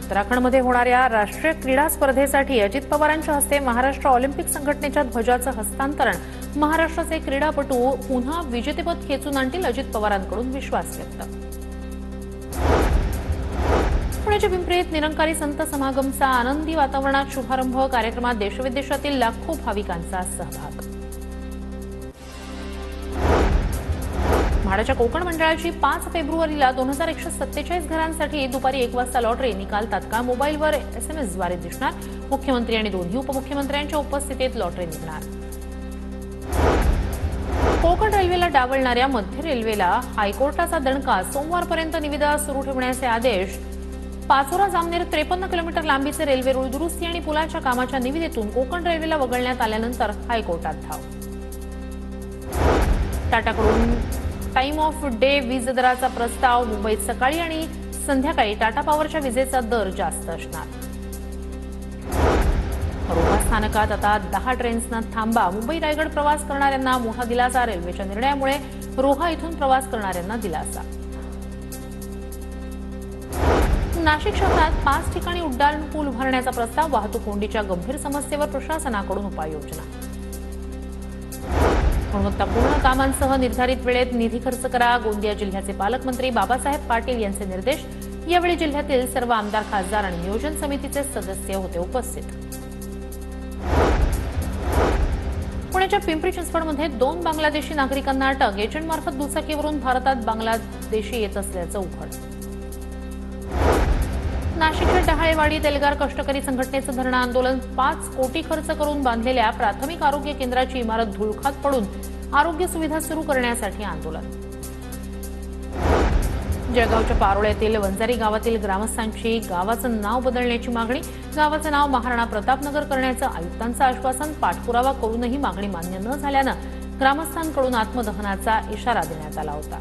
उत्तराखंडमध्ये होणाऱ्या राष्ट्रीय क्रीडा स्पर्धेसाठी अजित पवारांच्या हस्ते महाराष्ट्र ऑलिम्पिक संघटनेच्या ध्वजाचं हस्तांतरण। महाराष्ट्राचे क्रीडापटू पुन्हा विजेतेपद खेचून आणतील, अजित पवारांकडून विश्वास व्यक्त। पुण्याच्या पिंपरीत निरंकारी संत समागमचा आनंदी वातावरणात शुभारंभ। कार्यक्रमात देशविदेशातील लाखो भाविकांचा सहभाग। म्हाडाच्या कोकण मंडळाची 5 फेब्रुवारीला 2147 घरांसाठी दुपारी 1 वाजता लॉटरी निकाल तात्काळ मोबाईलवर एसएमएसद्वारे दिसणार। मुख्यमंत्री आणि दोन्ही उपमुख्यमंत्र्यांच्या उपस्थितीत लॉटरी निघणार। कोकण रेल्वेला डावलणाऱ्या मध्य रेल्वेला हायकोर्टाचा दणका। सोमवारपर्यंत निविदा सुरू ठेवण्याचे आदेश। पाचोरा जामनेर 53 किलोमीटर लांबीचे रेल्वे रुळ दुरुस्ती आणि पुलाच्या कामाच्या निविदेतून कोकण रेल्वेला वगळण्यात आल्यानंतर हायकोर्टात धाव। टाटाकडून टाइम ऑफ डे वीज दराचा प्रस्ताव। मुंबईत सकाळी आणि संध्याकाळी टाटा पॉवरच्या विजेचा दर जास्त असणार। रोहा स्थानकात आता 10 ट्रेन्सना थांबा। मुंबई रायगड प्रवास करणाऱ्यांना मोठा दिलासा। रेल्वेच्या निर्णयामुळे रोहा इथून प्रवास करणाऱ्यांना दिलासा। नाशिक शहरात 5 ठिकाणी उड्डाण पूल उभारण्याचा प्रस्ताव। वाहतूक कोंडीच्या गंभीर समस्येवर प्रशासनाकडून उपाययोजना। गुणवत्तापूर्ण कामांसह निर्धारित वेळेत निधी खर्च करा। गोंदिया जिल्ह्याचे पालकमंत्री बाबासाहेब पाटील यांचे निर्देश। यावेळी जिल्ह्यातील सर्व आमदार, खासदार आणि नियोजन समितीचे सदस्य होते उपस्थित। पुण्याच्या पिंपरी चिंचवडमध्ये 2 बांगलादेशी नागरिकांना अटक। एजंटमार्फत दुचाकीवरून भारतात बांगलादेशी येत असल्याचं उघड। नाशिकच्या डहाळेवाडीत एल्गार कष्टकरी संघटनेचं धरणं आंदोलन। 5 कोटी खर्च करून बांधलेल्या प्राथमिक आरोग्य केंद्राची इमारत धुळखात पडून आरोग्य सुविधा सुरू करण्यासाठी आंदोलन। जळगावच्या पारोळ्यातील वंजारी गावातील ग्रामस्थांची गावाचं नाव बदलण्याची मागणी। गावाचं नाव महाराणा प्रतापनगर करण्याचं आयुक्तांचं आश्वासन। पाठपुरावा करूनही मागणी मान्य न झाल्यानं ग्रामस्थांकडून आत्मदहनाचा इशारा देण्यात आला होता।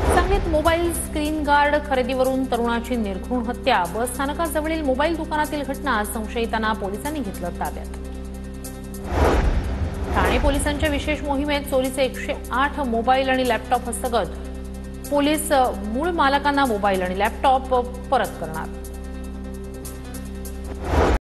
सांगलीत मोबाईल स्क्रीन गार्ड खरेदीवरून तरुणाची निर्घृण हत्या। बस स्थानकाजवळील मोबाईल दुकानातील घटना। संशयितांना पोलिसांनी घेतलं ताब्यात। ठाणे पोलिसांच्या विशेष मोहिमेत चोरीचे 108 मोबाईल आणि लॅपटॉप हस्तगत। पोलीस मूळ मालकांना मोबाईल आणि लॅपटॉप परत करणार।